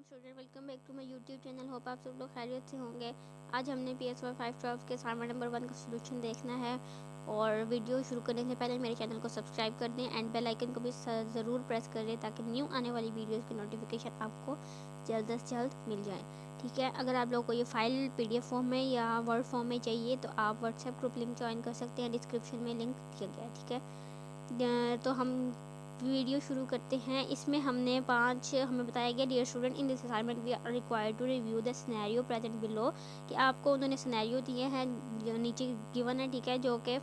वालेकुम student, welcome back to my YouTube channel. Hope आप सब लोग खैरियत से होंगे। आज हमने PS 512 के असाइनमेंट नंबर 1 का सोल्यूशन देखना है। और वीडियो शुरू करने से पहले मेरे चैनल को सब्सक्राइब कर दें एंड बेल आइकन को भी ज़रूर प्रेस कर दें ताकि न्यू आने वाली वीडियोस की नोटिफिकेशन आपको जल्द से जल्द मिल जाए। ठीक है, अगर आप लोगों को ये फाइल PDF फॉर्म में या वर्ड फॉर्म में चाहिए तो आप व्हाट्सएप ग्रुप लिंक ज्वाइन कर सकते हैं, डिस्क्रिप्शन में लिंक दिया गया है। ठीक है, तो हम वीडियो शुरू करते हैं। इसमें हमें बताया गया, dear student, in this assignment we are required to review the scenario present below, कि आपको उन्होंने सिनेरियो दिए हैं जो नीचे गिवन है। ठीक है, जो कि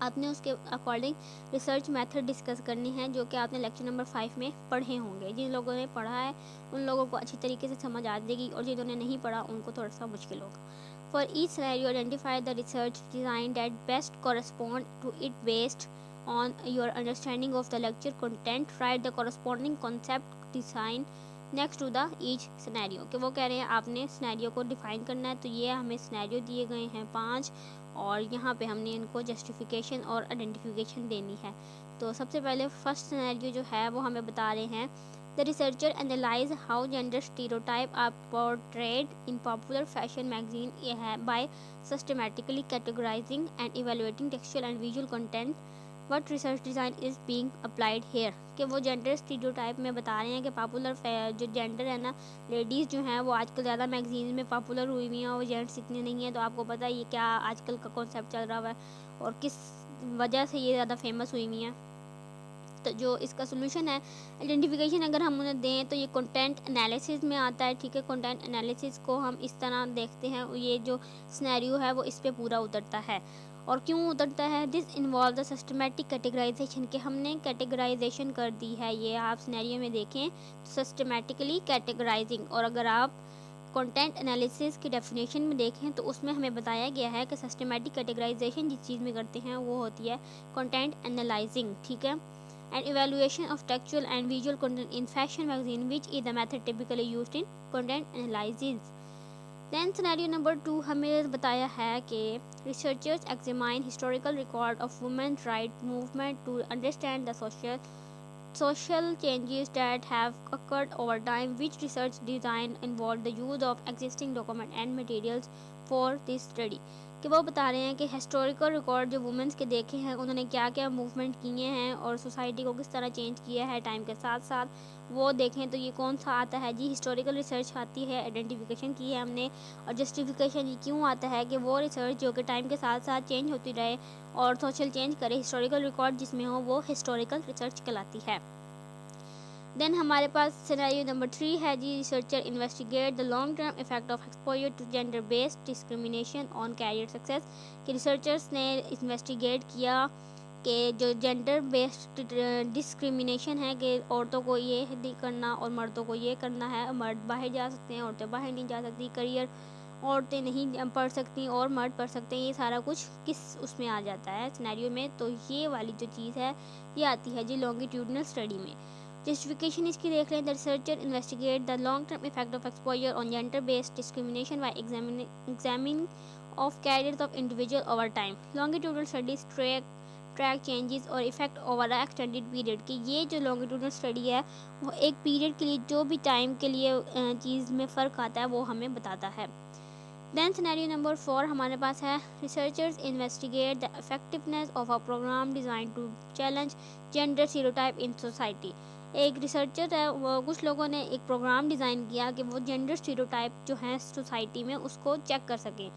आपने उसके अकॉर्डिंग रिसर्च मेथड डिस्कस करनी है, जो कि आपने लेक्चर नंबर 5 में पढ़े होंगे। जिन लोगों ने पढ़ा है उन लोगों को अच्छी तरीके से समझ आ जाएगी, और जिन्होंने नहीं पढ़ा उनको थोड़ा सा मुश्किल होगा। For each scenario identify the research design that best correspond to it based on your understanding of the lecture content. Write the corresponding concept design next to the each scenario। कि वो कह रहे हैं आपने सिनेरियो को define करना है। तो ये हमें सिनेरियो दिए गए हैं 5, और यहाँ पे हमने इनको जस्टिफिकेशन और आइडेंटिफिकेशन देनी है। तो सबसे पहले फर्स्ट सिनेरियो जो है वो हमें बता रहे हैं, the researcher analyse how gender stereotype are portrayed in popular fashion magazine by systematically categorising and evaluating textual and visual content. What research design is being applied here. कि वो जेंडर स्टीरियोटाइप में बता रहे हैं कि पॉपुलर जो gender है ना, लेडीज़ जो हैं वो आजकल ज़्यादा मैगजीन में पॉपुलर हुई हुई हैं और जेंट्स इतने नहीं हैं। तो आपको पता है ये क्या आजकल का कॉन्सेप्ट चल रहा है और किस वजह से ये ज़्यादा फेमस हुई हुई हैं। तो जो इसका सोल्यूशन है, आइडेंटिफिकेशन अगर हम उन्हें दें तो ये कंटेंट एनालिसिस में आता है। ठीक है, कंटेंट एनालिसिस को हम इस तरह देखते हैं, ये जो सिनेरियो है वो इस पे पूरा उतरता है। और क्यों उतरता है? This involve the systematic categorisation, के हमने कैटेगराइजेशन कर दी है। ये आप सिनेरियो में देखें तो सिस्टमेटिकली कैटेगराइजिंग। और अगर आप कंटेंट एनालिसिस की डेफिनेशन में देखें तो उसमें हमें बताया गया है कि सिस्टमेटिक कैटेगराइजेशन जिस चीज़ में करते हैं वो होती है कंटेंट एनालाइजिंग। ठीक है, and evaluation of textual and visual content in fashion magazine, which is the method typically used in content analysis. Then scenario number 2 हमें बताया है कि researchers examine historical record of women's right movement to understand the social changes that have occurred over time, which research design involved the use of existing document and materials for this study। कि वो बता रहे हैं कि historical record जो women's के देखे हैं उन्होंने क्या क्या मूवमेंट किए हैं और सोसाइटी को किस तरह चेंज किया है टाइम के साथ साथ, वो देखें। तो ये कौन सा आता है जी? हिस्टोरिकल रिसर्च आती है, आइडेंटिफिकेशन की है हमने। और जस्टिफिकेशन ये क्यों आता है कि वो रिसर्च जो कि टाइम के साथ साथ चेंज होती रहे और सोशल चेंज करे, हिस्टोरिकल रिकॉर्ड जिसमें हो वो हिस्टोरिकल रिसर्च कहलाती है। देन हमारे पास सिनेरियो नंबर 3 है जी, researcher investigate the long term effect of exposure to gender based discrimination on career success. कि रिसर्चर्स ने इन्वेस्टिगेट किया कि जो जेंडर बेस्ड डिस्क्रिमिनेशन है कि औरतों को ये नहीं करना और मर्दों को ये करना है, मर्द बाहर जा सकते हैं औरतें बाहर नहीं जा सकती, करियर औरतें नहीं पढ़ सकती और मर्द पढ़ सकते हैं, ये सारा कुछ किस उसमें आ जाता है सिनेरियो में। तो ये वाली जो चीज़ है ये आती है जी लॉन्गिट्यूडनल स्टडी में। जस्टिफिकेशन इसकी देख लें, the researcher investigate the long term effect of exposure on gender based discrimination by examining of careers of individual over time. Longitudinal studies track changes और effect over a extended period. कि ये जो longitudinal study है वो एक period के लिए जो भी टाइम के लिए चीज़ में फ़र्क आता है वो हमें बताता है। देन सिनेरियो नंबर 4 हमारे पास है, researchers investigate the effectiveness of a programme design to challenge gender stereotype in society. एक रिसर्चर है, वो कुछ लोगों ने एक प्रोग्राम डिज़ाइन किया कि वो जेंडर स्टीरियोटाइप जो है सोसाइटी में उसको चेक कर सकें।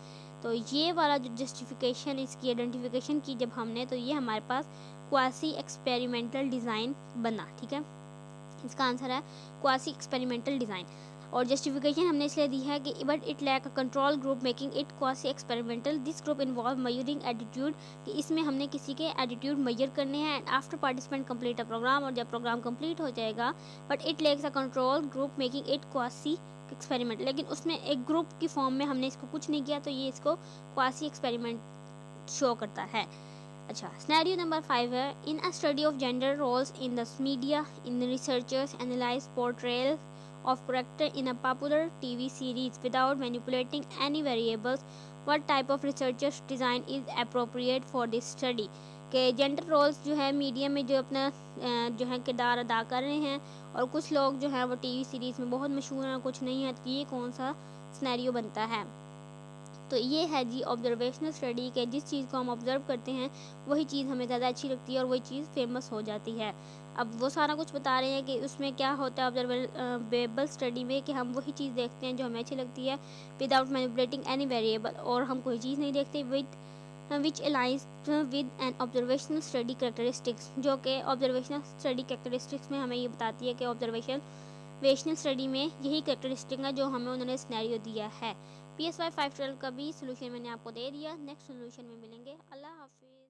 तो ये वाला जो जस्टिफिकेशन इसकी आइडेंटिफिकेशन की जब हमने, तो ये हमारे पास क्वासी एक्सपेरिमेंटल डिज़ाइन बना। ठीक है, इसका आंसर है क्वासी एक्सपेरिमेंटल डिज़ाइन। और जस्टिफिकेशन हमने इसलिए दी है कि but it lack a control group making it quasi experimental. This group involve measuring attitude, कि इसमें हमने किसी के एटीट्यूड मैयर करने हैं। And after participant complete a programme, और जब प्रोग्राम कंप्लीट हो जाएगा, but it lacks a control group making it quasi experiment. लेकिन उसमें एक ग्रुप की फॉर्म में हमने इसको कुछ नहीं किया, तो ये इसको क्वासी एक्सपेरिमेंट शो करता है। अच्छा, सिनेरियो नंबर 5 है, in a study of gender roles in the media, in researchers analyse portrayal of character in a popular TV series without manipulating any variables. What type of researchers design is appropriate for this study? کہ gender roles جو ہے media میں جو اپنا جو ہے کردار ادا کر رہے ہیں، اور کچھ لوگ جو ہیں وہ ٹی وی سیریز میں بہت مشہور ہیں، کچھ نہیں ہے، تو یہ کون سا سنیریو بنتا ہے۔ تو یہ ہے جی آبزرویشنل اسٹڈی، کہ جس چیز کو ہم آبزرو کرتے ہیں وہی چیز ہمیں زیادہ اچھی لگتی ہے اور وہی چیز فیمس ہو جاتی ہے۔ اب وہ سارا کچھ بتا رہے ہیں کہ اس میں کیا ہوتا ہے آبزرویبل اسٹڈی میں، کہ ہم وہی چیز دیکھتے ہیں جو ہمیں اچھی لگتی ہے وداؤٹ مینیپولیٹنگ اینی ویریبل، اور ہم کوئی چیز نہیں دیکھتے which aligns with an observational study characteristics, جو کہ آبزرویشنل اسٹڈی کریکٹرسٹکس میں ہمیں یہ بتاتی ہے کہ آبزرویشنل اسٹڈی میں یہی کریکٹرسٹک ہے جو ہمیں انہوں نے سنیریو دیا ہے۔ PSY 512 کا بھی سولوشن میں نے آپ کو دے دیا، نیکسٹ سولوشن میں ملیں گے، اللہ حافظ۔